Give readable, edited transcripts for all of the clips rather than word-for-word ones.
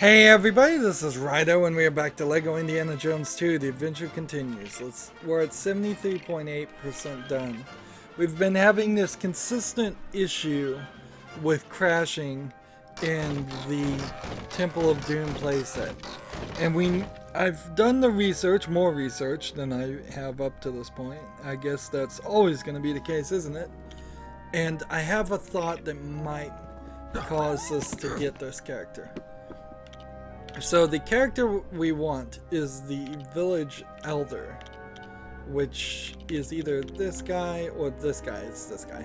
Hey everybody, this is Rydo and we are back to LEGO Indiana Jones 2. The adventure continues. We're at 73.8% done. We've been having this consistent issue with crashing in the Temple of Doom playset. And I've done the research, more research than I have up to this point. I guess that's always going to be the case, isn't it? And I have a thought that might cause us to get this character. So the character we want is the village elder, which is either this guy or this guy. It's this guy.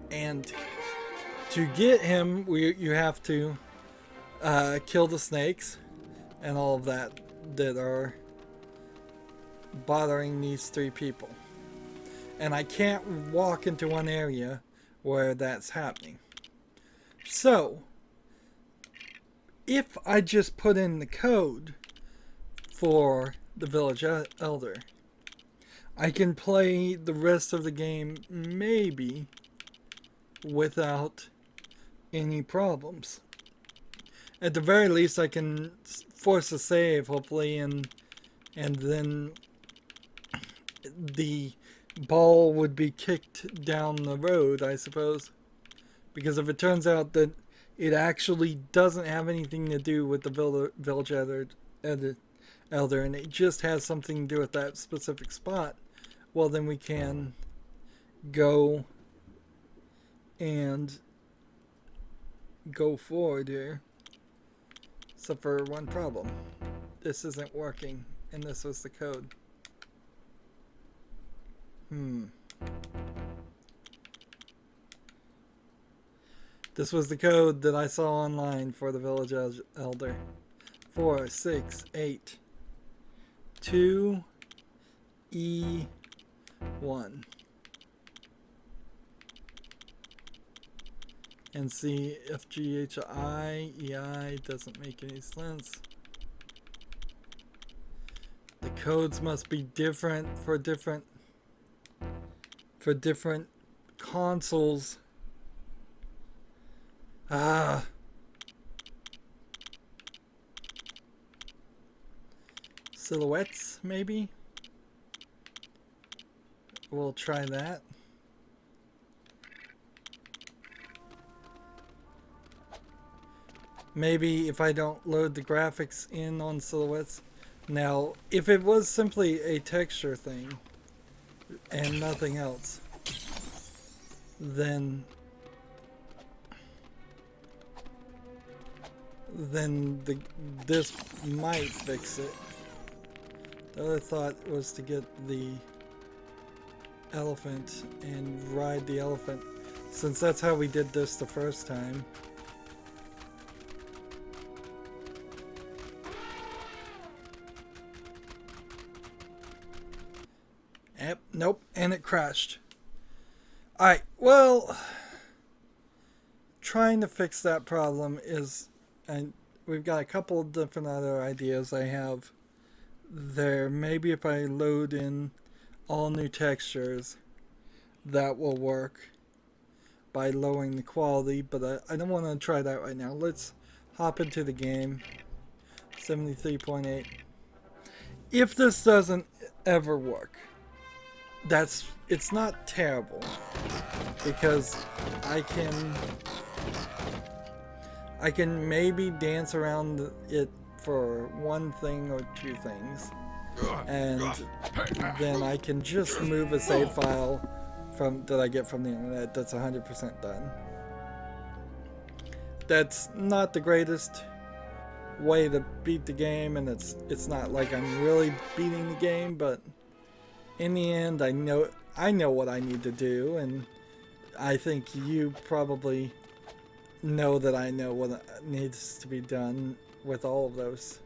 And to get him, you have to kill the snakes and all of that are bothering these three people. And I can't walk into one area where that's happening. So if I just put in the code for the village elder, I can play the rest of the game maybe without any problems. At the very least, I can force a save, hopefully, and then the ball would be kicked down the road, I suppose. Because if it turns out that it actually doesn't have anything to do with the village elder, and it just has something to do with that specific spot, well, then we can go and go forward here. Except for one problem. This isn't working, and this was the code. This was the code that I saw online for the village elder. 468-2E1. And see if GHI doesn't make any sense. The codes must be different for different consoles. Silhouettes, maybe? We'll try that. Maybe if I don't load the graphics in on silhouettes. Now, if it was simply a texture thing and nothing else, then this might fix it. The other thought was to get the elephant and ride the elephant, since that's how we did this the first time. Yep, nope, and it crashed. Alright, well, trying to fix that problem is, and we've got a couple of different other ideas I have there. Maybe if I load in all new textures, that will work by lowering the quality, but I don't want to try that right now. Let's hop into the game. 73.8. If this doesn't ever work, it's not terrible, because I can maybe dance around it for one thing or two things, and then I can just move a save file that I get from the internet that's 100% done. That's not the greatest way to beat the game, and it's not like I'm really beating the game, but in the end, I know what I need to do, and I think you probably know that I know what needs to be done with all of those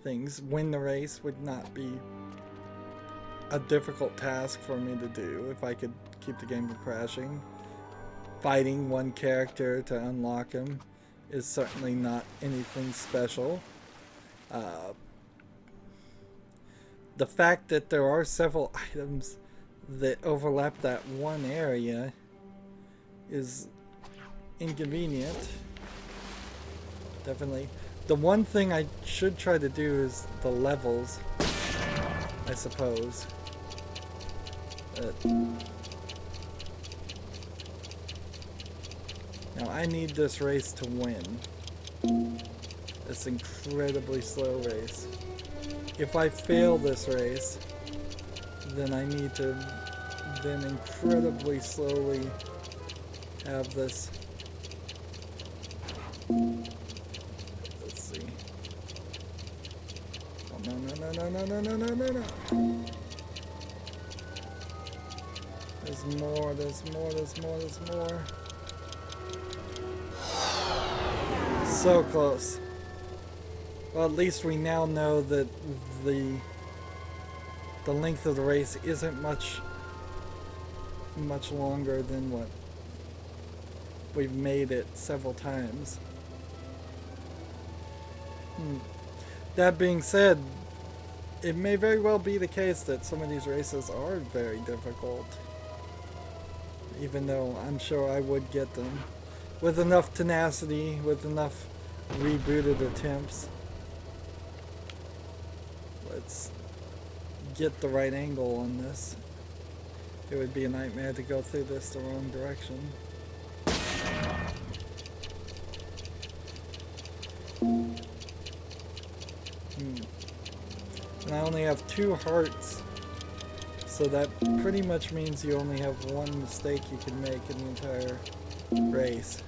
things. Win the race would not be a difficult task for me to do if I could keep the game from crashing. Fighting one character to unlock him is certainly not anything special. The fact that there are several items that overlap that one area is inconvenient. Definitely. The one thing I should try to do is the levels, I suppose. Now I need this race to win. This incredibly slow race. If I fail this race, then I need to then incredibly slowly have this. Let's see. Oh, no. There's more. So close. Well, at least we now know that the length of the race isn't much longer than what we've made it several times. That being said, it may very well be the case that some of these races are very difficult, even though I'm sure I would get them with enough tenacity, with enough rebooted attempts. Let's get the right angle on this. It would be a nightmare to go through this the wrong direction. And I only have 2 hearts, so that pretty much means you only have one mistake you can make in the entire race.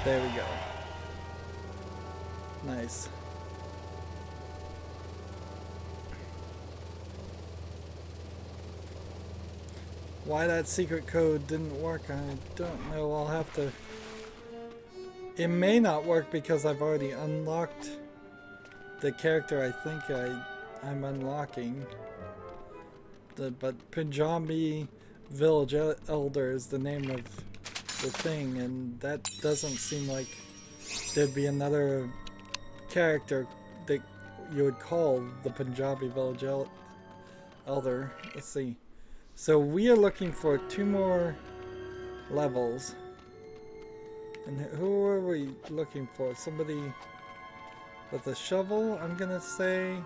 There we go. Nice. Why that secret code didn't work, I don't know. I'll have to... It may not work because I've already unlocked the character I think I'm unlocking. But Punjabi Village Elder is the name of the thing, and that doesn't seem like there'd be another character that you would call the Punjabi Village Elder. Let's see. So we are looking for 2 more levels. And who are we looking for? Somebody with a shovel, I'm gonna say,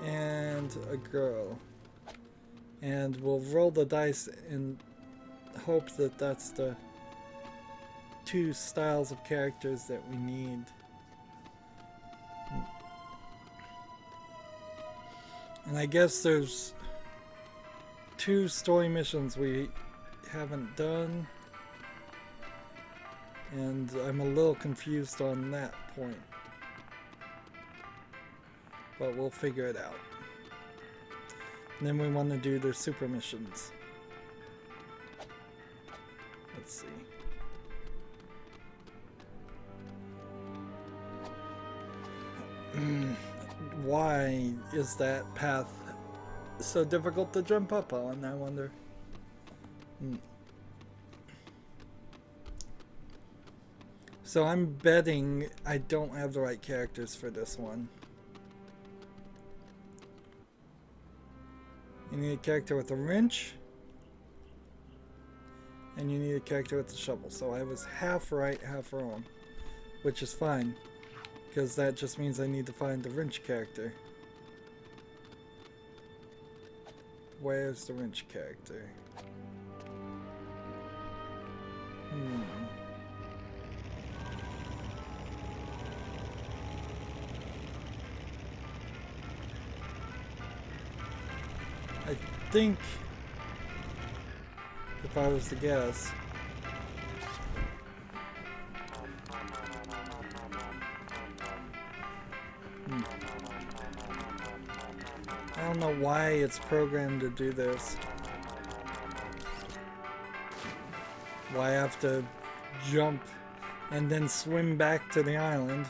and a girl. And we'll roll the dice and hope that that's the 2 styles of characters that we need. And I guess there's 2 story missions we haven't done, and I'm a little confused on that point, but we'll figure it out. And then we want to do their super missions. Let's see. Why is that path so difficult to jump up on, I wonder? So I'm betting I don't have the right characters for this one. You need a character with a wrench, and you need a character with a shovel. So I was half right, half wrong, which is fine, because that just means I need to find the wrench character. Where's the wrench character? I think, if I was to guess, I don't know why it's programmed to do this. Why I have to jump and then swim back to the island.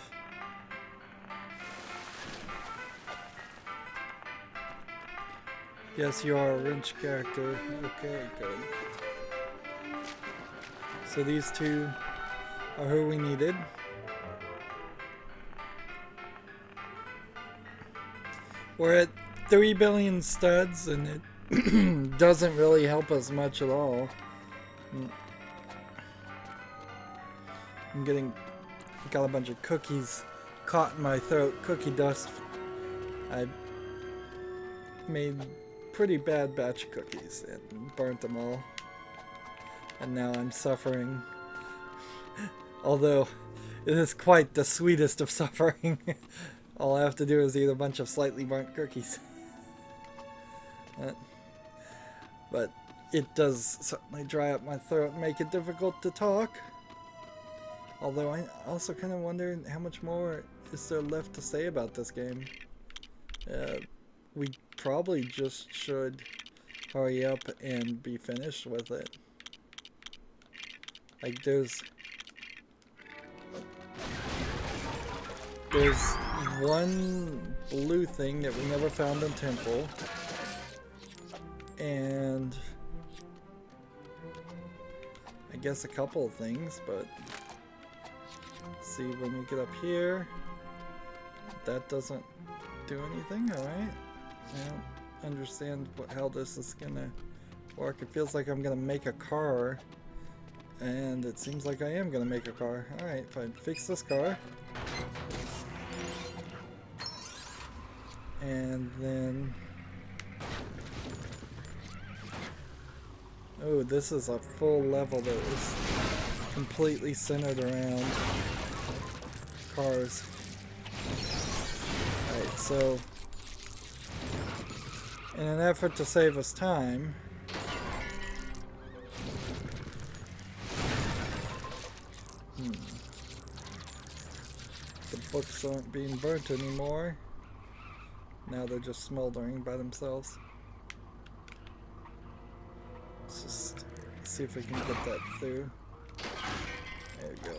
Yes, you are a wrench character. Okay, good. So these two are who we needed. We're at 3 billion studs, and it doesn't really help us much at all. I'm got a bunch of cookies caught in my throat, cookie dust. I made pretty bad batch of cookies and burnt them all. And now I'm suffering. Although it is quite the sweetest of suffering. All I have to do is eat a bunch of slightly burnt cookies. But it does certainly dry up my throat and make it difficult to talk. Although I also kind of wonder how much more is there left to say about this game. We probably just should hurry up and be finished with it. Like there's one blue thing that we never found in Temple, and I guess a couple of things, but see, when we get up here, that doesn't do anything. Alright, I don't understand how this is gonna work. It feels like I'm gonna make a car, and it seems like I am gonna make a car. Alright, if I fix this car, and then oh, this is a full level that is completely centered around cars. Alright, so in an effort to save us time, the books aren't being burnt anymore. Now they're just smoldering by themselves. Let's just see if we can get that through. There we go.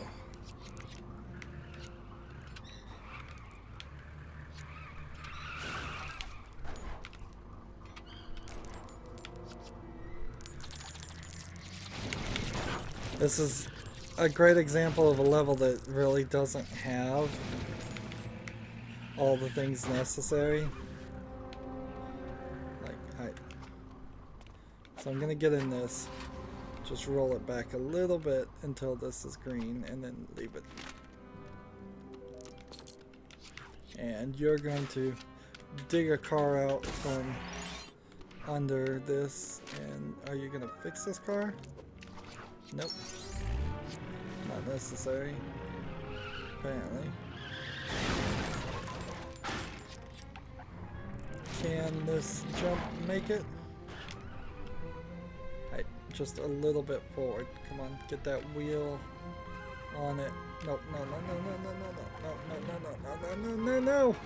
This is a great example of a level that really doesn't have all the things necessary. So I'm gonna get in this, just roll it back a little bit until this is green, and then leave it. And you're going to dig a car out from under this, and are you gonna fix this car? Nope. Not necessary, apparently. Can this jump make it? Right, just a little bit forward. Come on, get that wheel on it. Nope, no, no, no, no, no, no, no, no, no, no, no, no, no, no.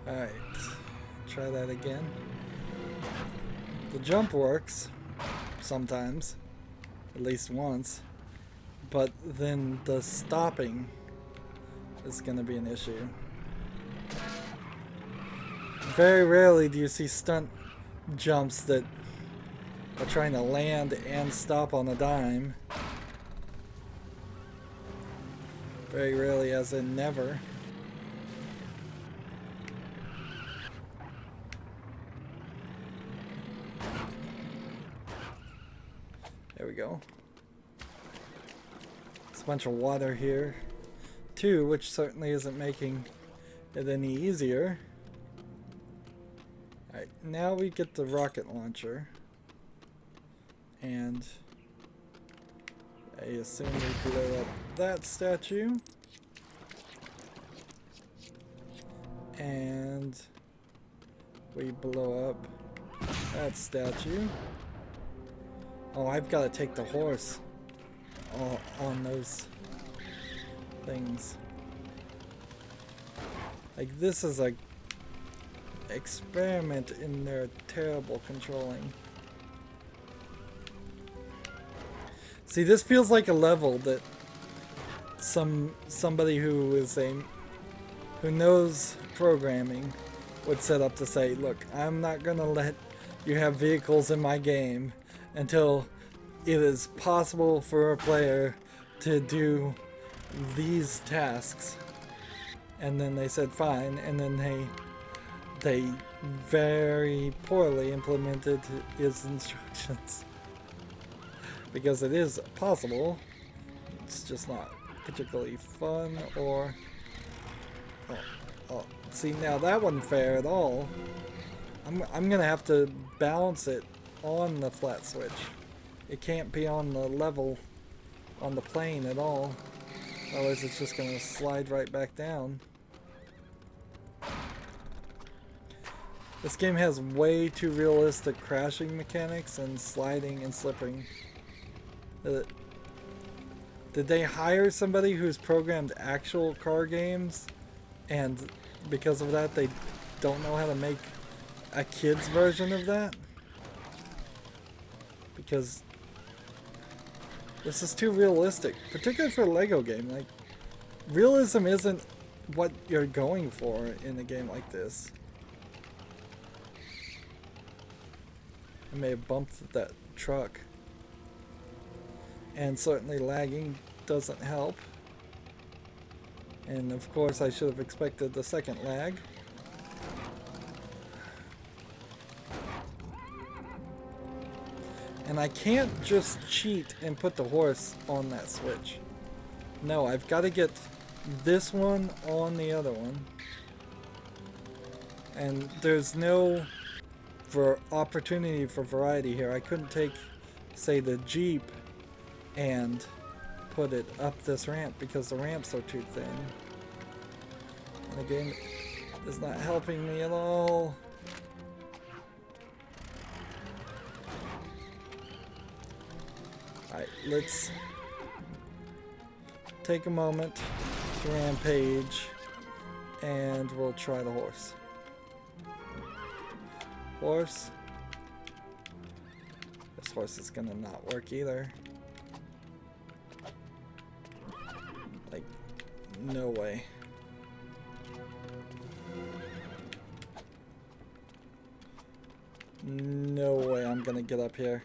Alright, try that again. The jump works sometimes, at least once, but then the stopping is going to be an issue. Very rarely do you see stunt jumps that are trying to land and stop on a dime. Very rarely, as in never. There we go. There's a bunch of water here too, which certainly isn't making it any easier. Alright, now we get the rocket launcher, and I assume we blow up that statue, and we blow up that statue. Oh, I've got to take the horse on those things. Like, this is a experiment in their terrible controlling. See, this feels like a level that somebody who knows programming would set up to say, look, I'm not going to let you have vehicles in my game until it is possible for a player to do these tasks. And then they said fine, and then they very poorly implemented his instructions. Because it is possible, it's just not particularly fun. Or see, now that wasn't fair at all. I'm gonna have to balance it on the flat switch. It can't be on the level, on the plane at all, otherwise it's just gonna slide right back down. This game has way too realistic crashing mechanics and sliding and slipping. Did they hire somebody who's programmed actual car games, and because of that they don't know how to make a kid's version of that? Because this is too realistic, particularly for a Lego game. Like, realism isn't what you're going for in a game like this. I may have bumped that truck. And certainly lagging doesn't help. And of course I should have expected the second lag. And I can't just cheat and put the horse on that switch. No, I've got to get this one on the other one. And there's no opportunity for variety here. I couldn't take, say, the Jeep and put it up this ramp because the ramps are too thin. And the game is not helping me at all. Alright, let's take a moment to rampage and we'll try the horse. Horse. This horse is gonna not work either. Like, no way. No way I'm gonna get up here.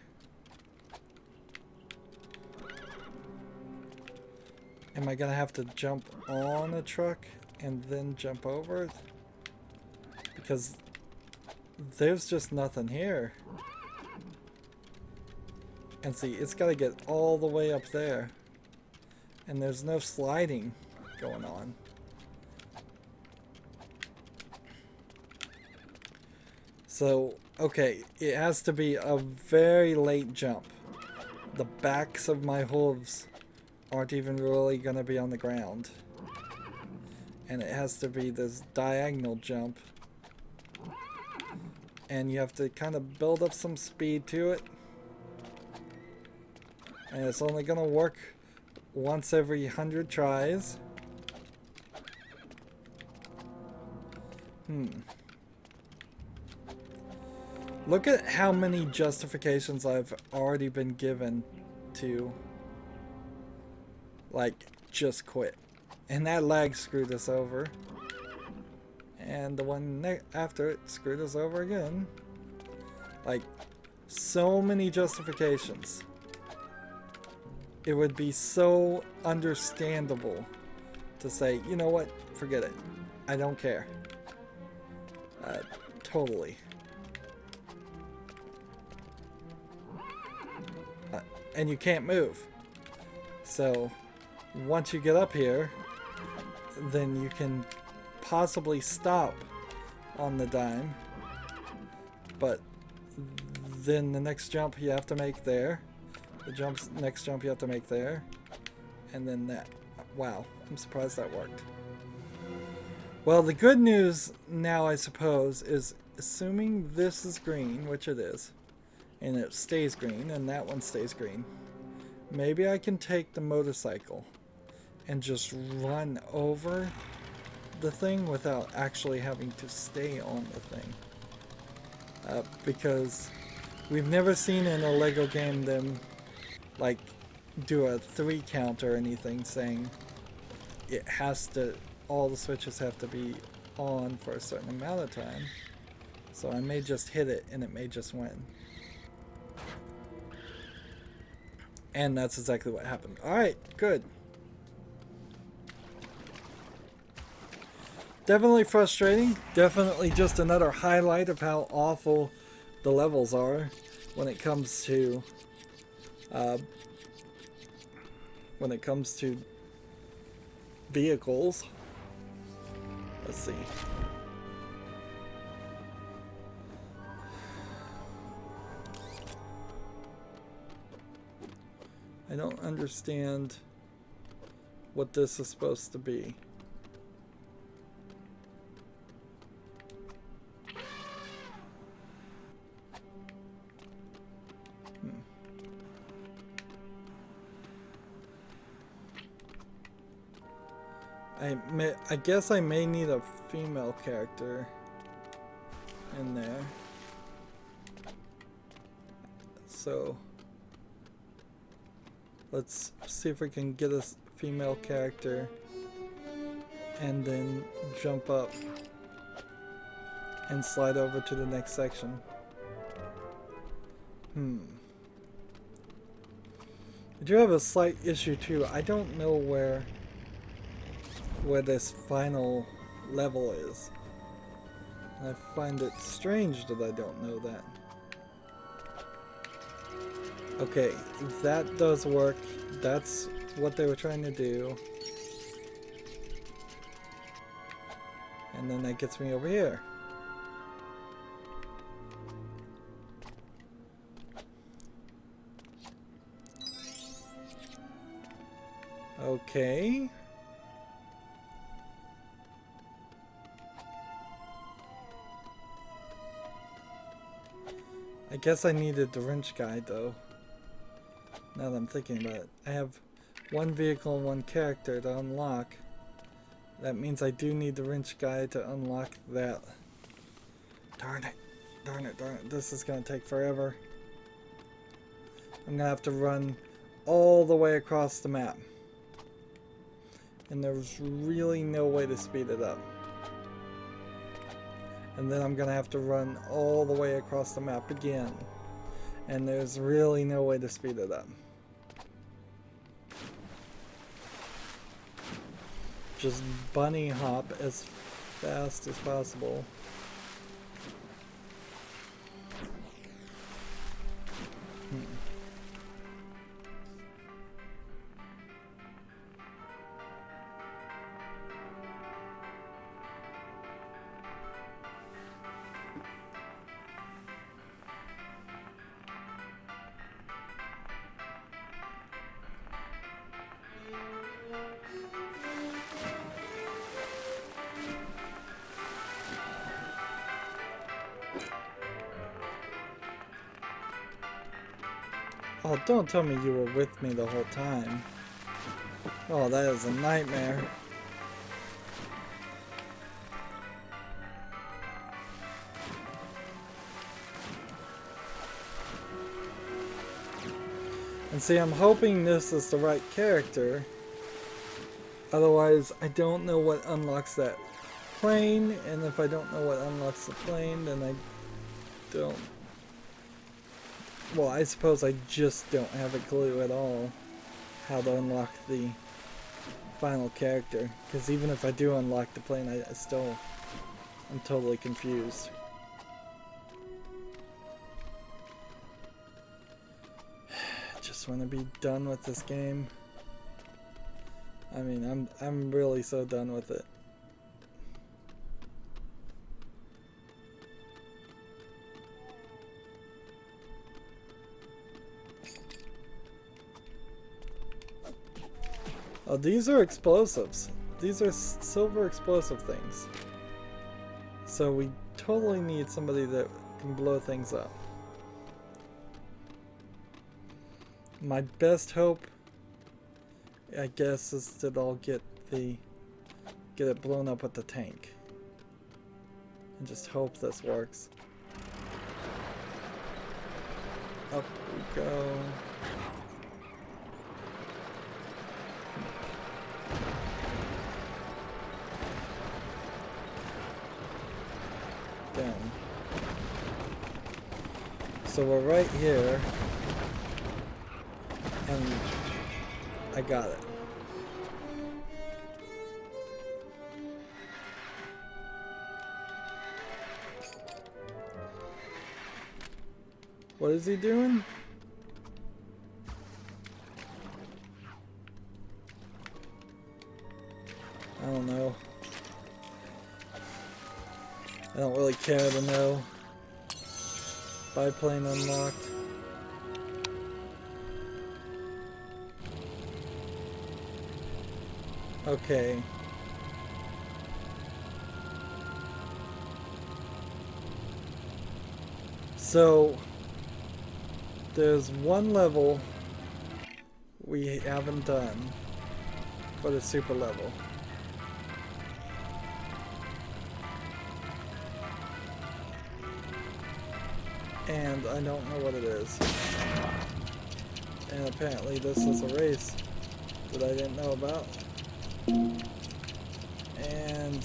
Am I gonna have to jump on a truck and then jump over it? Because there's just nothing here. And see, it's gotta get all the way up there. And there's no sliding going on. So, okay, it has to be a very late jump. The backs of my hooves aren't even really gonna be on the ground. And it has to be this diagonal jump. And you have to kind of build up some speed to it. And it's only gonna work once every 100 tries. Look at how many justifications I've already been given to, like, just quit. And that lag screwed us over. And the one after it screwed us over again. Like, so many justifications. It would be so understandable to say, you know what, forget it. I don't care. Totally. And you can't move. So, once you get up here, then you can possibly stop on the dime. But then the next jump you have to make there. The next jump you have to make there. And then that. Wow, I'm surprised that worked. Well, the good news now, I suppose, is assuming this is green, which it is, and it stays green, and that one stays green, maybe I can take the motorcycle and just run over the thing without actually having to stay on the thing. Because we've never seen in a Lego game them like do a 3 count or anything saying it has to, all the switches have to be on for a certain amount of time. So I may just hit it and it may just win. And that's exactly what happened. Alright, good. Definitely frustrating. Definitely just another highlight of how awful the levels are when it comes to vehicles. Let's see. I don't understand what this is supposed to be. I guess I may need a female character in there. So let's see if we can get a female character and then jump up and slide over to the next section. I do have a slight issue too. I don't know where this final level is. I find it strange that I don't know that. Okay, that does work. That's what they were trying to do. And then that gets me over here. Okay. I guess I needed the wrench guide though. Now that I'm thinking about it. I have one vehicle and one character to unlock. That means I do need the wrench guide to unlock that. Darn it. Darn it, darn it. This is gonna take forever. I'm gonna have to run all the way across the map. And there's really no way to speed it up. And then I'm gonna have to run all the way across the map again. And there's really no way to speed it up. Just bunny hop as fast as possible. Oh, don't tell me you were with me the whole time. Oh, that is a nightmare. And see, I'm hoping this is the right character. Otherwise, I don't know what unlocks that plane. And if I don't know what unlocks the plane, then I don't... Well, I suppose I just don't have a clue at all how to unlock the final character. Because even if I do unlock the plane, I'm totally confused. Just want to be done with this game. I mean, I'm really so done with it. Oh, these are explosives. These are silver explosive things. So we totally need somebody that can blow things up. My best hope, I guess, is that I'll get it blown up with the tank. And just hope this works. Up we go. So we're right here. And I got it. What is he doing? I don't know. I don't really care to know. Biplane unlocked. Okay. So there's one level we haven't done for the super level. And I don't know what it is. And apparently this is a race that I didn't know about. And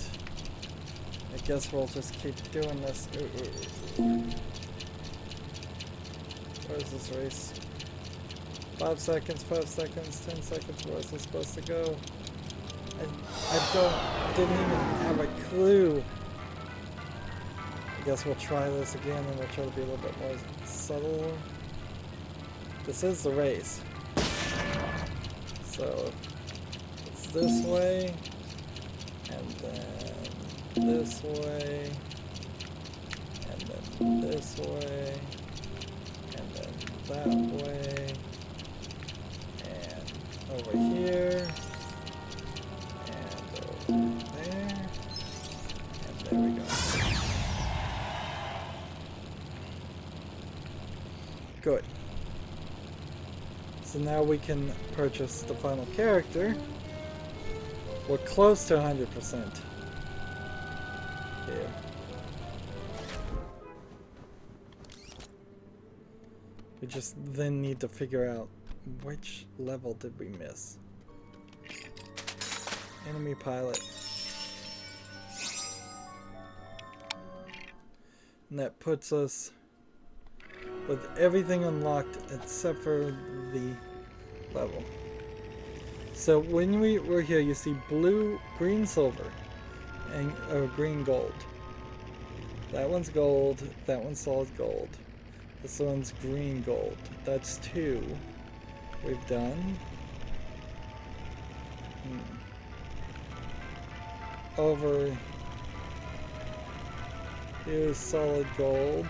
I guess we'll just keep doing this. Where is this race? 5 seconds, 5 seconds, 10 seconds. Where is this supposed to go? I didn't even have a clue. I guess we'll try this again and we'll try to be a little bit more subtle. This is the race. So it's this way, and then this way, and then this way, and then that way, and over here, and over there, and there we go. Good. So now we can purchase the final character. We're close to 100%. Here. We just then need to figure out which level did we miss. Enemy pilot. And that puts us with everything unlocked except for the level. So when we were here, you see blue, green, silver, and green, gold. That one's gold. That one's solid gold. This one's green, gold. That's 2 we've done. Over here's solid gold.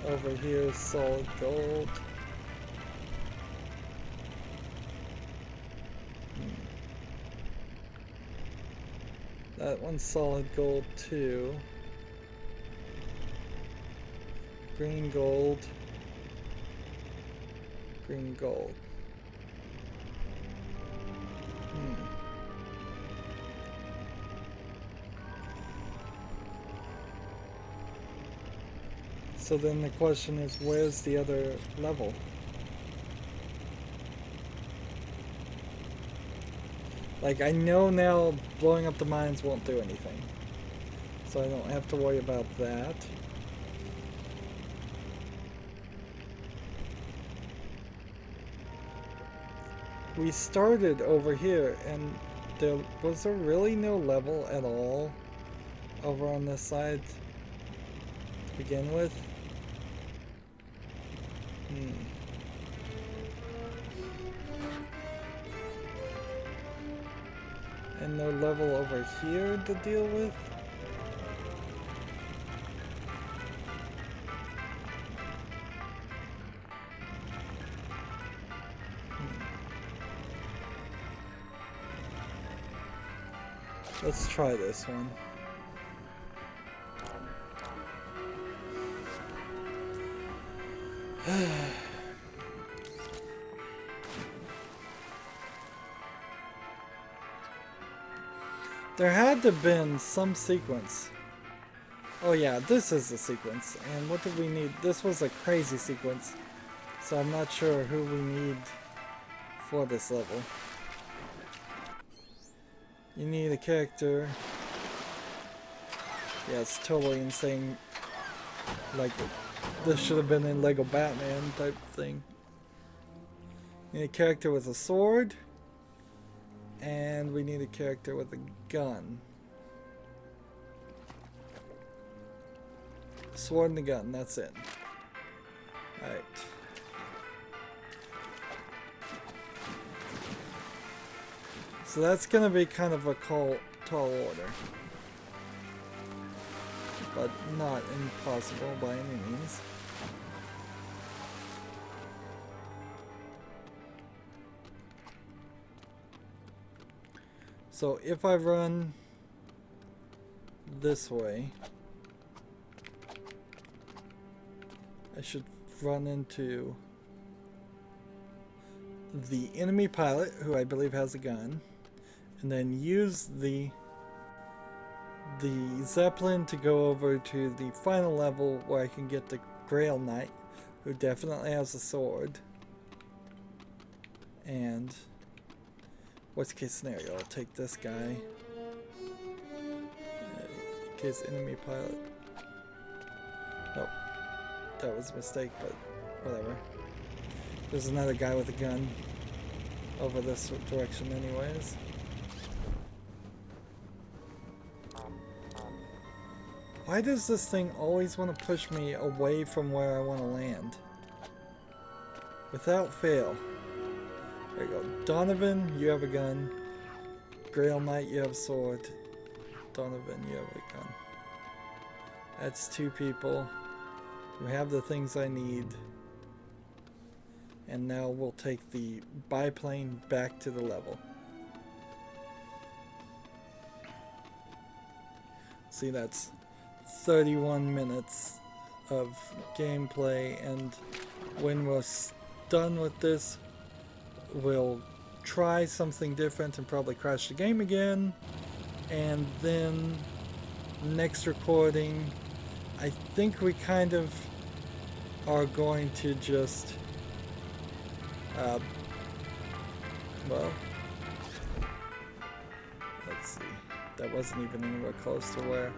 Over here is solid gold. That one's solid gold too. Green gold. Green gold. So then the question is, where's the other level? Like, I know now blowing up the mines won't do anything. So I don't have to worry about that. We started over here, and was there really no level at all over on this side to begin with? And no level over here to deal with? Let's try this one. There had to have been some sequence. Oh yeah, this is the sequence. And what did we need? This was a crazy sequence. So I'm not sure who we need for this level. You need a character. Yeah, it's totally insane. Like This should have been in Lego Batman type thing. We need a character with a sword. And we need a character with a gun. Sword and a gun, that's it. Alright. So that's gonna be kind of a tall order. But not impossible by any means. So if I run this way, I should run into the enemy pilot, who I believe has a gun, and then use the Zeppelin to go over to the final level where I can get the Grail Knight, who definitely has a sword. And worst case scenario, I'll take this guy. In case enemy pilot. Nope. That was a mistake, but whatever. There's another guy with a gun over this direction anyways. Why does this thing always want to push me away from where I want to land? Without fail. There you go. Donovan, you have a gun. Grail Knight, you have a sword. Donovan, you have a gun. That's two people who have the things I need. And now we'll take the biplane back to the level. See, that's 31 minutes of gameplay, and when we're done with this, we'll try something different and probably crash the game again. And then next recording, I think we kind of are going to just well, let's see, that wasn't even anywhere close to where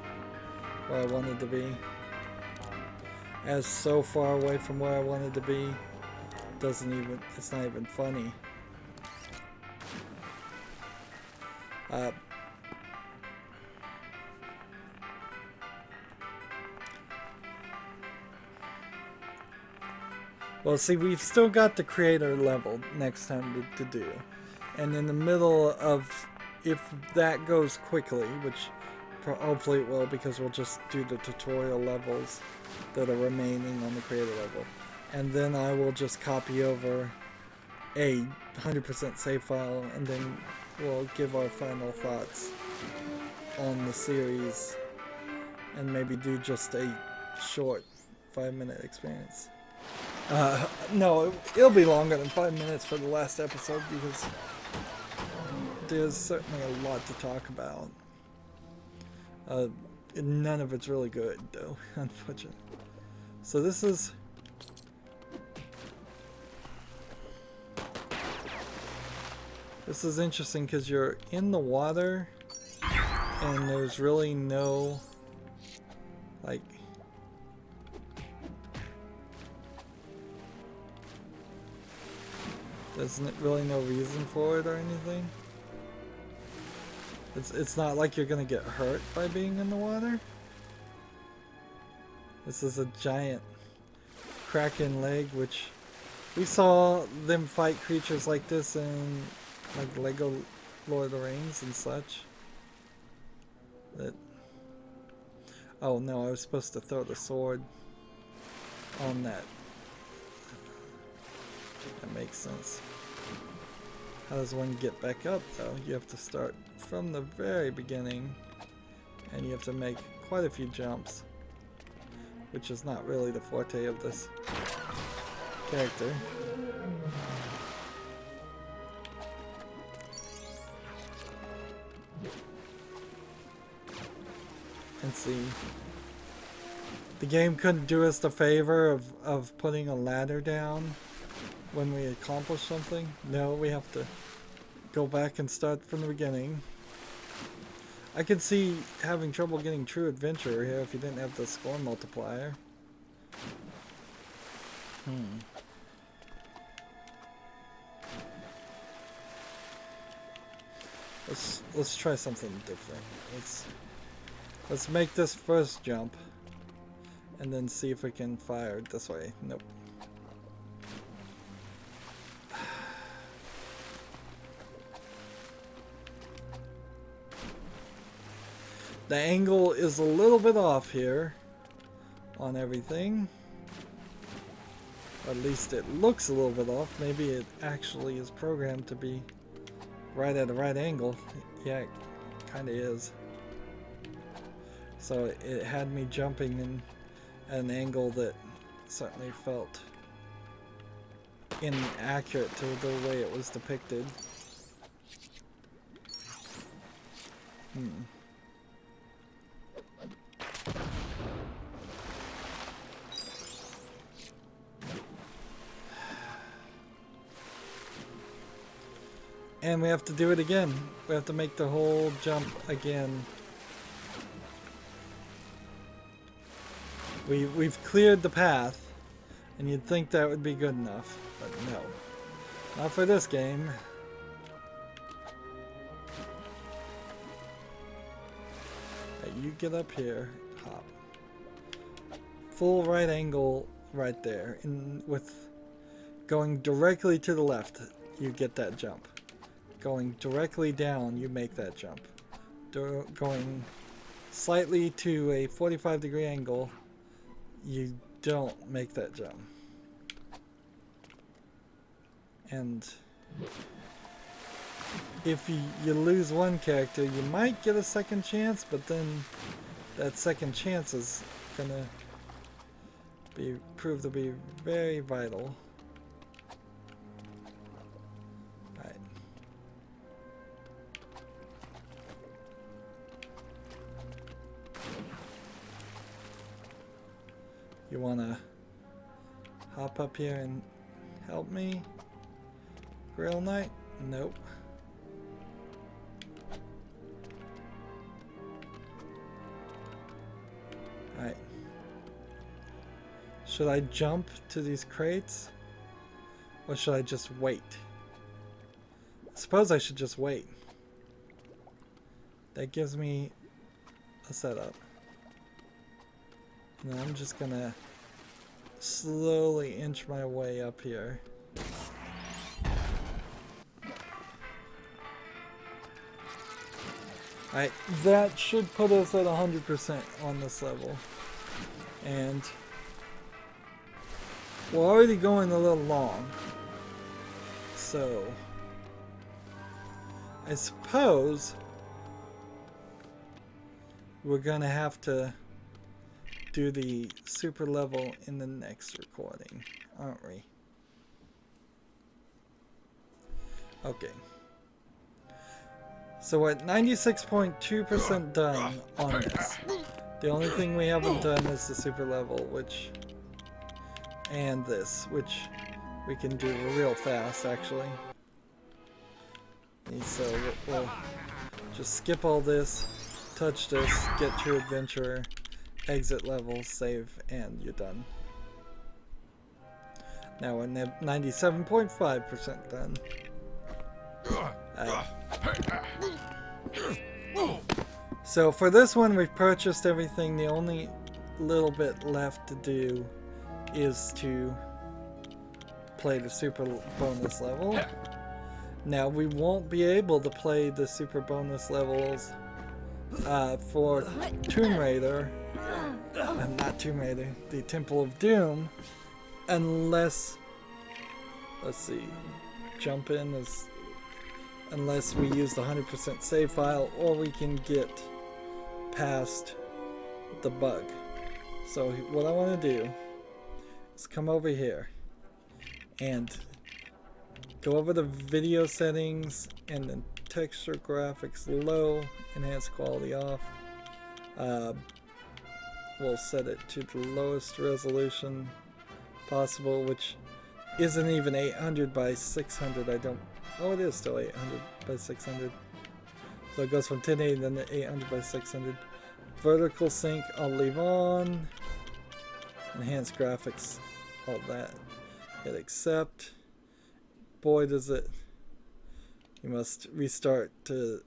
I wanted to be. As so far away from where I wanted to be, it's not even funny. Well, see, we've still got the creator level next time to do. And in the middle of, if that goes quickly, which hopefully it will, because we'll just do the tutorial levels that are remaining on the creator level. And then I will just copy over a 100% save file, and then we'll give our final thoughts on the series, and maybe do just a short 5-minute experience. No, it'll be longer than 5 minutes for the last episode, because there's certainly a lot to talk about. None of it's really good, though, unfortunately. So this is... This is interesting because you're in the water and there's really no, like, there's really no reason for it or anything. It's not like you're gonna get hurt by being in the water. This is a giant kraken leg, which we saw them fight creatures like this in like Lego Lord of the Rings and such. Oh no, I was supposed to throw the sword on that. That makes sense. How does one get back up though? You have to start from the very beginning, and you have to make quite a few jumps, which is not really the forte of this character. And see, the game couldn't do us the favor of putting a ladder down when we accomplish something. No, we have to go back and start from the beginning. I could see having trouble getting true adventure here if you didn't have the score multiplier. Let's try something different. Let's make this first jump and then see if we can fire it this way. Nope. The angle is a little bit off here on everything. Or at least it looks a little bit off. Maybe it actually is programmed to be right at a right angle. Yeah, it kind of is. So it had me jumping in at an angle that certainly felt inaccurate to the way it was depicted. And we have to do it again. We have to make the whole jump again. We've cleared the path, and you'd think that would be good enough, but no. Not for this game. Hey, you get up here, hop. Full right angle right there. And with going directly to the left, you get that jump. Going directly down, you make that jump. Going slightly to a 45-degree angle, you don't make that jump. And if you lose one character, you might get a second chance, but then that second chance is gonna prove to be very vital. Right. You wanna hop up here and help me? Grail Knight? Nope. Alright. Should I jump to these crates? Or should I just wait? I suppose I should just wait. That gives me a setup. And I'm just gonna slowly inch my way up here. Alright, that should put us at 100% on this level. And we're already going a little long. So I suppose we're gonna have to do the super level in the next recording, aren't we? Okay. So we're at 96.2% done on this. The only thing we haven't done is the super level, and this, which we can do real fast actually. And so we'll just skip all this, touch this, get True Adventurer, exit level, save, and you're done. Now we're at 97.5% done. So for this one, we've purchased everything. The only little bit left to do is to play the super bonus level. Now we won't be able to play the super bonus levels for Tomb Raider, not Tomb Raider, the Temple of Doom, unless, let's see, jump in is, unless we use the 100% save file, or we can get past the bug. So what I want to do is come over here and go over the video settings and then texture graphics low, enhanced quality off. We'll set it to the lowest resolution possible, which isn't even 800 by 600. Oh, it is still 800 by 600. So it goes from 1080 then to 800 by 600. Vertical sync I'll leave on. Enhanced graphics all that. Hit accept. Boy, does it. You must restart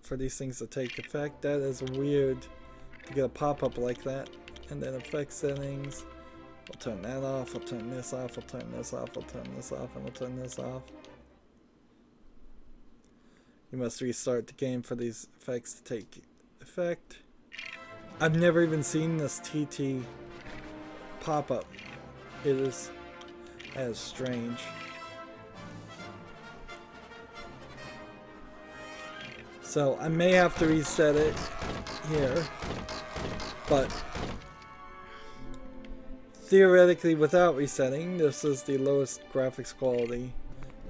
for these things to take effect. That is weird to get a pop-up like that. And then effect settings. We'll turn that off. We'll turn this off. We'll turn this off. We'll turn this off. And we'll turn this off. You must restart the game for these effects to take effect. I've never even seen this TT pop-up. It is as strange. So I may have to reset it here, but theoretically without resetting, this is the lowest graphics quality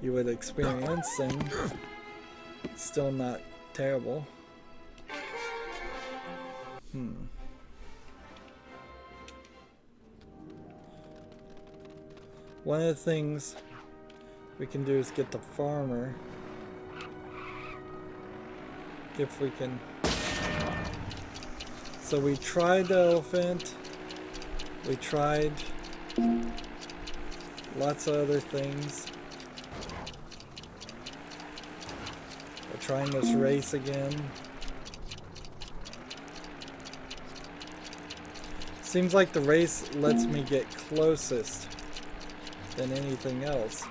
you would experience, and still not terrible. One of the things we can do is get the farmer. If we can. So we tried the elephant. We tried lots of other things. We're trying this race again. Seems like the race lets me get closest than anything else.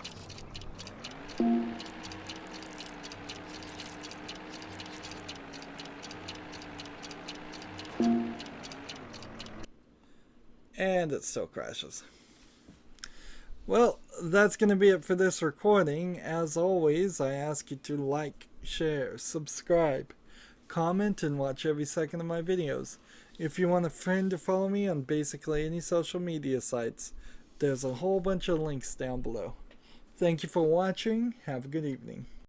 And it still crashes. Well, that's going to be it for this recording. As always, I ask you to like, share, subscribe, comment, and watch every second of my videos. If you want a friend to follow me on basically any social media sites, there's a whole bunch of links down below. Thank you for watching. Have a good evening.